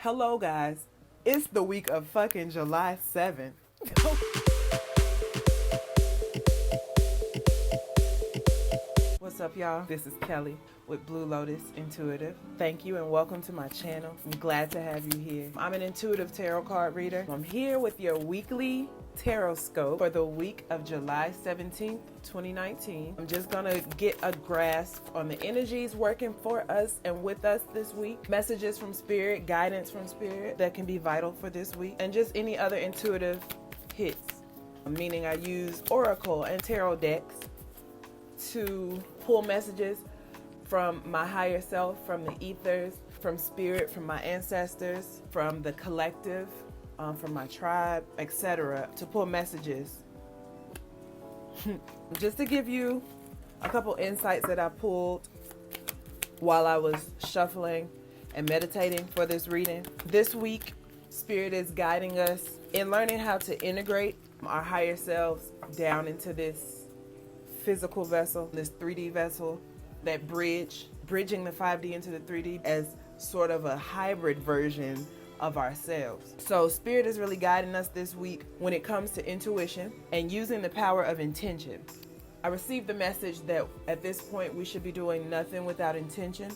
Hello, guys. It's the week of fucking July 7th. What's up, y'all? This is Kelli with Blue Lotus Intuitive. Thank you and welcome to my channel. I'm glad to have you here. I'm an intuitive tarot card reader. I'm here with your weekly Tarotscope for the week of July 17th, 2019. I'm just gonna get a grasp on the energies working for us and with us this week. Messages from spirit, guidance from spirit that can be vital for this week, and just any other intuitive hits. Meaning I use oracle and tarot decks to pull messages from my higher self, from the ethers, from spirit, from my ancestors, from the collective, from my tribe, etc., to pull messages. Just to give you a couple insights that I pulled while I was shuffling and meditating for this reading. This week, Spirit is guiding us in learning how to integrate our higher selves down into this physical vessel, this 3D vessel, that bridging the 5D into the 3D as sort of a hybrid version of ourselves. So Spirit is really guiding us this week when it comes to intuition and using the power of intention. I received the message that at this point we should be doing nothing without intention,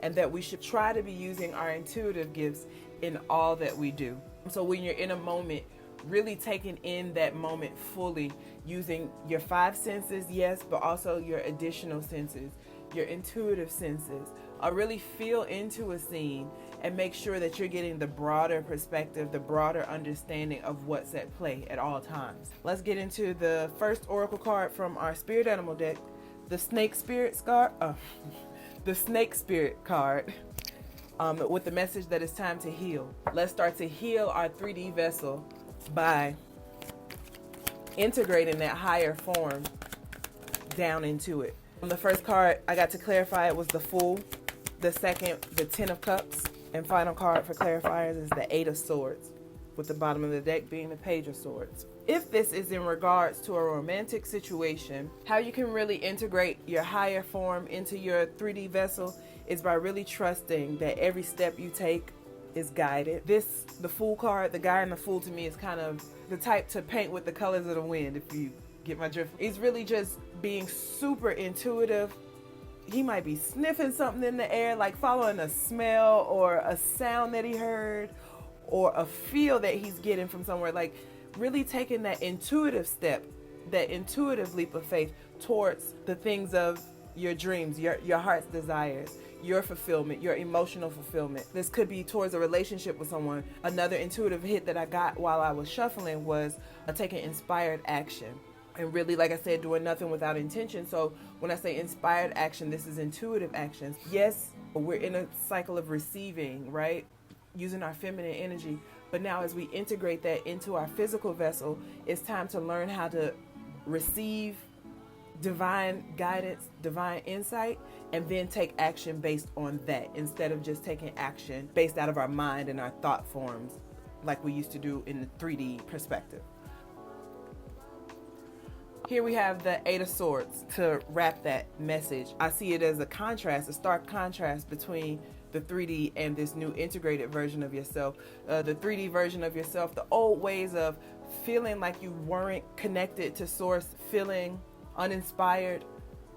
and that we should try to be using our intuitive gifts in all that we do. So when you're in a moment, really taking in that moment fully, using your 5 senses, yes, but also your additional senses, your intuitive senses. Really feel into a scene and make sure that you're getting the broader perspective, the broader understanding of what's at play at all times. Let's get into the first oracle card from our spirit animal deck, the snake spirit card, the snake spirit card, with the message that it's time to heal. Let's start to heal our 3D vessel by integrating that higher form down into it. The first card I got to clarify, it was the Fool. The second, the 10 of Cups. And final card for clarifiers is the 8 of Swords, with the bottom of the deck being the Page of Swords. If this is in regards to a romantic situation, how you can really integrate your higher form into your 3D vessel is by really trusting that every step you take is guided. The Fool card, the guy in the Fool, to me is kind of the type to paint with the colors of the wind, if you get my drift. He's really just being super intuitive. He might be sniffing something in the air, like following a smell or a sound that he heard or a feel that he's getting from somewhere, like really taking that intuitive step, that intuitive leap of faith towards the things of your dreams, your heart's desires, your fulfillment, your emotional fulfillment. This could be towards a relationship with someone. Another intuitive hit that I got while I was shuffling was taking inspired action. And really, like I said, doing nothing without intention. So when I say inspired action, this is intuitive actions. Yes, we're in a cycle of receiving, right? Using our feminine energy. But now as we integrate that into our physical vessel, it's time to learn how to receive divine guidance, divine insight, and then take action based on that, instead of just taking action based out of our mind and our thought forms like we used to do in the 3D perspective. Here we have the 8 of Swords to wrap that message. I see it as a contrast, a stark contrast between the 3D and this new integrated version of yourself. The 3D version of yourself, the old ways of feeling like you weren't connected to source, feeling uninspired,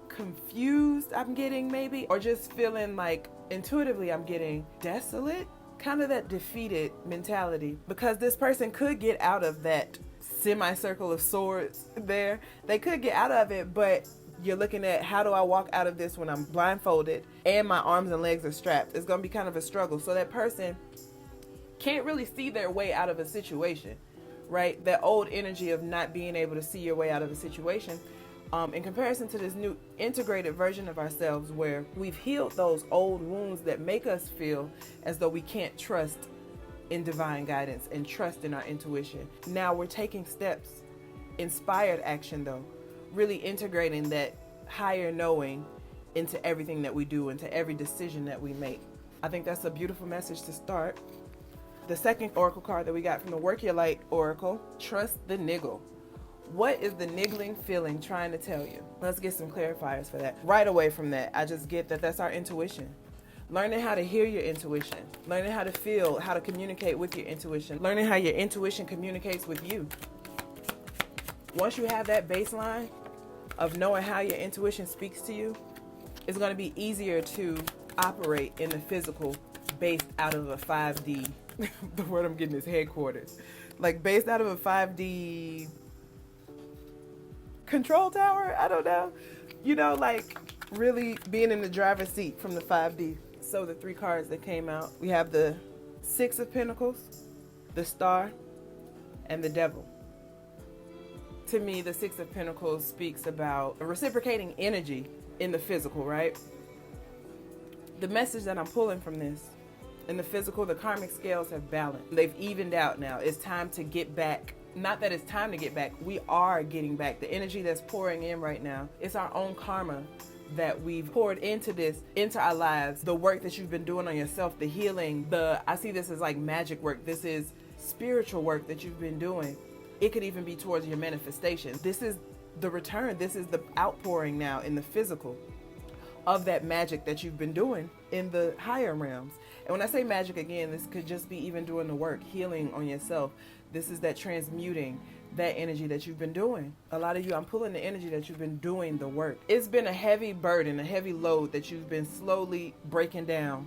confused, I'm getting maybe, or just feeling like intuitively I'm getting desolate, kind of that defeated mentality, because this person could get out of that semicircle of swords there. They could get out of it, but you're looking at, how do I walk out of this when I'm blindfolded and my arms and legs are strapped? It's going to be kind of a struggle. So that person can't really see their way out of a situation, right? That old energy of not being able to see your way out of a situation, in comparison to this new integrated version of ourselves, where we've healed those old wounds that make us feel as though we can't trust in divine guidance and trust in our intuition. Now we're taking steps, inspired action though, really integrating that higher knowing into everything that we do, into every decision that we make. I think that's a beautiful message to start. The second oracle card that we got from the Work Your Light Oracle, Trust the Niggle. What is the niggling feeling trying to tell you? Let's get some clarifiers for that. Right away from that, I just get that that's our intuition. learning how to hear your intuition, learning how to feel, how to communicate with your intuition, learning how your intuition communicates with you. Once you have that baseline of knowing how your intuition speaks to you, it's going to be easier to operate in the physical based out of a 5D. The word I'm getting is headquarters. Like based out of a 5D control tower. I don't know. You know, like really being in the driver's seat from the 5D. So the 3 cards that came out, we have the 6 of Pentacles, the Star, and the Devil. To me, the 6 of Pentacles speaks about reciprocating energy in the physical, right? The message that I'm pulling from this, in the physical, the karmic scales have balanced. They've evened out now. It's time to get back. Not that it's time to get back. We are getting back. The energy that's pouring in right now, it's our own karma that we've poured into this, into our lives. The work that you've been doing on yourself, the healing, I see this as like magic work. This is spiritual work that you've been doing. It could even be towards your manifestation. This is the return. This is the outpouring now in the physical of that magic that you've been doing in the higher realms. And when I say magic again, this could just be even doing the work, healing on yourself. This is that transmuting that energy that you've been doing. A lot of you, I'm pulling the energy that you've been doing the work. It's been a heavy burden, a heavy load that you've been slowly breaking down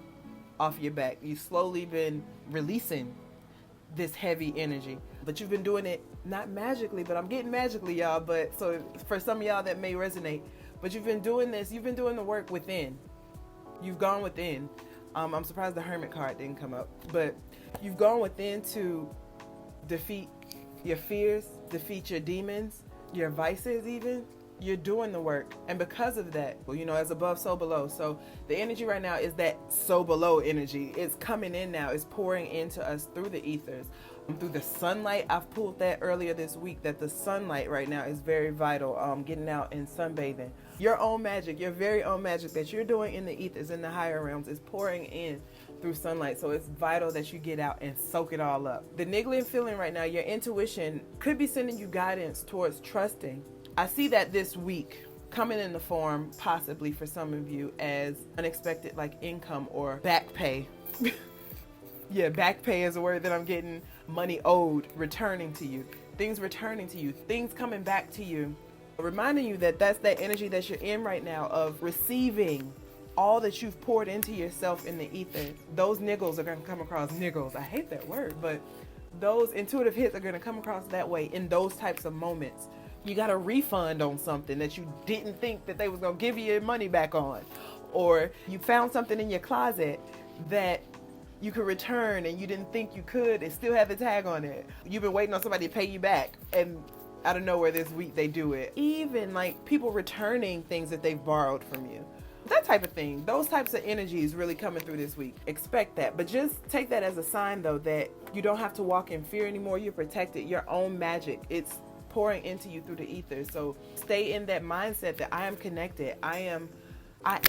off your back. You've slowly been releasing this heavy energy, but you've been doing it not magically, but I'm getting magically, y'all. But so for some of y'all that may resonate, but you've been doing this, you've been doing the work within. You've gone within. I'm surprised the Hermit card didn't come up, but you've gone within to defeat your fears, defeat your demons, your vices even. You're doing the work. And because of that, well, you know, as above, so below. So the energy right now is that so below energy. It's coming in now. It's pouring into us through the ethers, through the sunlight. I've pulled that earlier this week, that the sunlight right now is very vital. Getting out and sunbathing. Your own magic, your very own magic that you're doing in the ethers, in the higher realms, is pouring in through sunlight. So it's vital that you get out and soak it all up. The niggling feeling right now, your intuition could be sending you guidance towards trusting. I see that this week coming in the form, possibly for some of you, as unexpected like income or back pay. Yeah, back pay is a word that I'm getting. Money owed, returning to you. Things returning to you. Things coming back to you. Reminding you that that's that energy that you're in right now of receiving all that you've poured into yourself in the ether. Those niggles are going to come across. Niggles, I hate that word, but those intuitive hits are going to come across that way in those types of moments. You got a refund on something that you didn't think that they was going to give you your money back on. Or you found something in your closet that you could return and you didn't think you could. It still had the tag on it. You've been waiting on somebody to pay you back, and out of nowhere this week they do it. Even like people returning things that they've borrowed from you. That type of thing. Those types of energies really coming through this week. Expect that. But just take that as a sign though that you don't have to walk in fear anymore. You're protected. Your own magic. It's pouring into you through the ether. So stay in that mindset that I am connected. I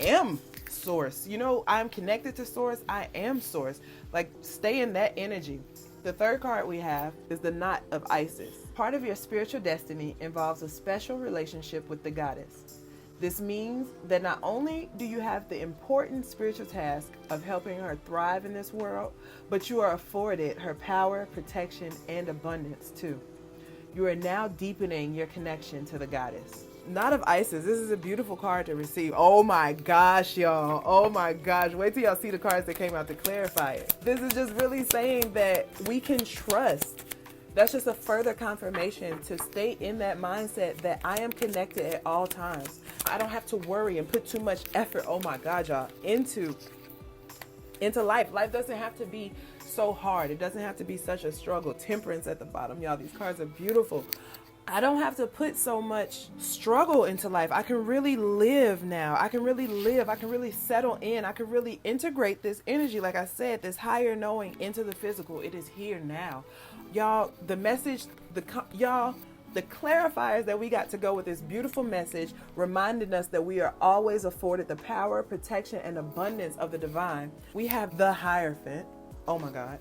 am source. You know, I'm connected to source. I am source. Like, stay in that energy. The third card we have is the Knot of Isis. Part of your spiritual destiny involves a special relationship with the goddess. This means that not only do you have the important spiritual task of helping her thrive in this world, but you are afforded her power, protection, and abundance too. You are now deepening your connection to the goddess. Knot of Isis. This is a beautiful card to receive. Oh my gosh, y'all. Oh my gosh. Wait till y'all see the cards that came out to clarify it. This is just really saying that we can trust. That's just a further confirmation to stay in that mindset that I am connected at all times. I don't have to worry and put too much effort, oh my God, y'all, into life. Life doesn't have to be so hard. It doesn't have to be such a struggle. Temperance at the bottom, y'all. These cards are beautiful. I don't have to put so much struggle into life. I can really live now. I can really live. I can really settle in. I can really integrate this energy, like I said, this higher knowing into the physical. It is here now. Y'all, the message, the clarifiers that we got to go with this beautiful message, reminding us that we are always afforded the power, protection, and abundance of the divine. We have the Hierophant. Oh my God.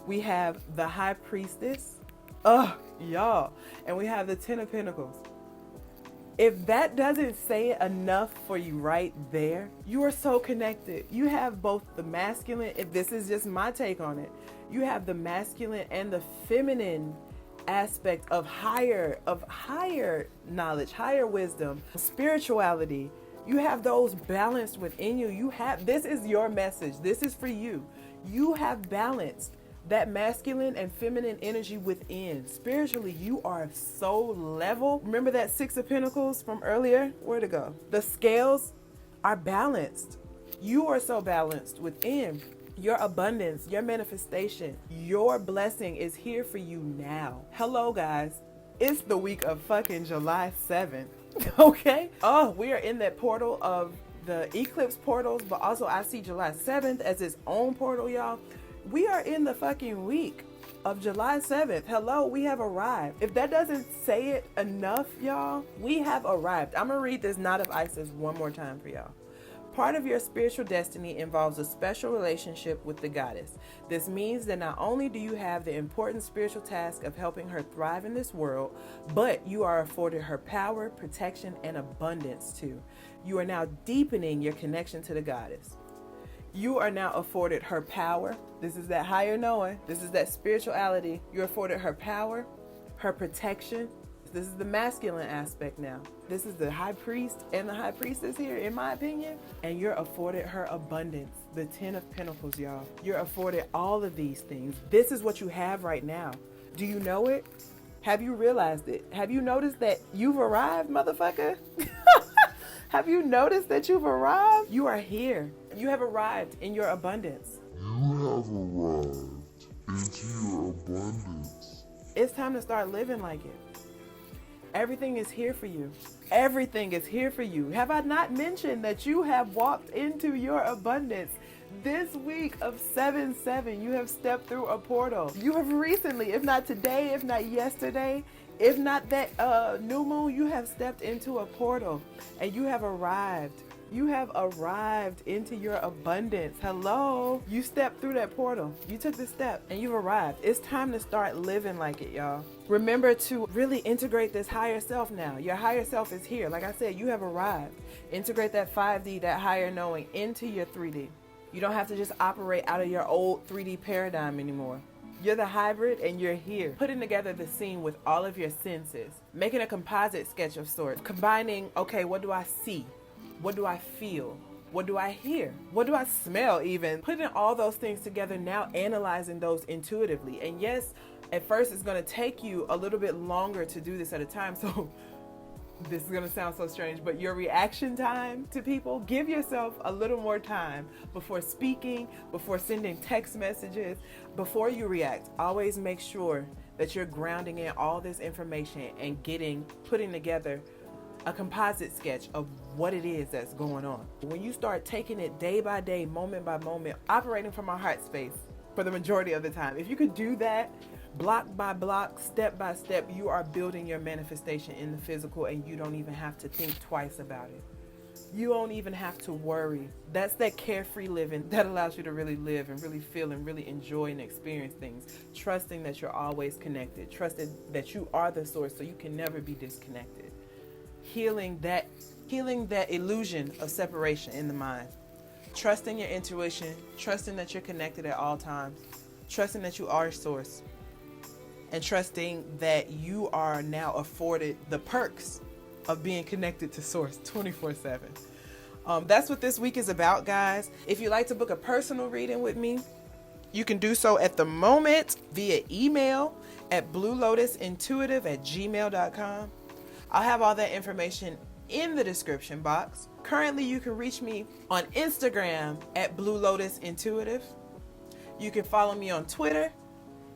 We have the High Priestess. Y'all. And we have the Ten of Pentacles. If that doesn't say enough for you right there, you are so connected. You have both the masculine, if this is just my take on it, you have the masculine and the feminine aspect of higher knowledge, higher wisdom, spirituality. You have those balanced within you. This is your message. This is for you. You have balanced that masculine and feminine energy within. Spiritually, you are so level. Remember that Six of Pentacles from earlier? Where'd it go? The scales are balanced. You are so balanced within. Your abundance, your manifestation, your blessing is here for you now. Hello, guys. It's the week of fucking July 7th. Okay? Oh, we are in that portal of the eclipse portals, but also I see July 7th as its own portal, y'all. We are in the fucking week of July 7th. Hello, we have arrived. If that doesn't say it enough, y'all, we have arrived. I'm gonna read this Knot of Isis one more time for y'all. Part of your spiritual destiny involves a special relationship with the goddess. This means that not only do you have the important spiritual task of helping her thrive in this world, but you are afforded her power, protection, and abundance too. You are now deepening your connection to the goddess. You are now afforded her power. This is that higher knowing. This is that spirituality. You're afforded her power, her protection. This is the masculine aspect now. This is the high priest and the high priestess here, in my opinion. And you're afforded her abundance, the 10 of Pentacles, y'all. You're afforded all of these things. This is what you have right now. Do you know it? Have you realized it? Have you noticed that you've arrived, motherfucker? Have you noticed that you've arrived? You are here. You have arrived in your abundance. You have arrived into your abundance. It's time to start living like it. Everything is here for you. Everything is here for you. Have I not mentioned that you have walked into your abundance? This week of 7/7, you have stepped through a portal. You have recently, if not today, if not yesterday, if not that new moon, you have stepped into a portal and you have arrived. You have arrived into your abundance. Hello. You stepped through that portal. You took the step and you've arrived. It's time to start living like it, y'all. Remember to really integrate this higher self now. Your higher self is here. Like I said, you have arrived. Integrate that 5D, that higher knowing, into your 3D. You don't have to just operate out of your old 3D paradigm anymore. You're the hybrid and you're here. Putting together the scene with all of your senses. Making a composite sketch of sorts. Combining, okay, what do I see? What do I feel? What do I hear? What do I smell even? Putting all those things together now, analyzing those intuitively. And yes, at first it's gonna take you a little bit longer to do this at a time. So this is gonna sound so strange, but your reaction time to people, give yourself a little more time before speaking, before sending text messages, before you react. Always make sure that you're grounding in all this information and putting together a composite sketch of what it is that's going on. When you start taking it day by day, moment by moment, operating from our heart space for the majority of the time, if you could do that block by block, step by step, you are building your manifestation in the physical and you don't even have to think twice about it. You don't even have to worry. That's that carefree living that allows you to really live and really feel and really enjoy and experience things. Trusting that you're always connected. Trusting that you are the source so you can never be disconnected. Healing that illusion of separation in the mind. Trusting your intuition, trusting that you're connected at all times, trusting that you are a source, and trusting that you are now afforded the perks of being connected to source 24/7. That's what this week is about, guys. If you'd like to book a personal reading with me, you can do so at the moment via email at BlueLotusIntuitive@gmail.com. I'll have all that information in the description box. Currently, you can reach me on Instagram at BlueLotusIntuitive. You can follow me on Twitter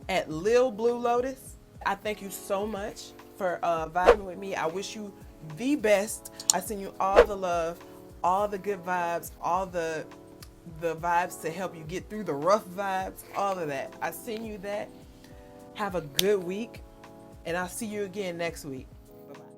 at Lil Blue Lotus. I thank you so much for vibing with me. I wish you the best. I send you all the love, all the good vibes, all the vibes to help you get through the rough vibes, all of that. I send you that. Have a good week, and I'll see you again next week.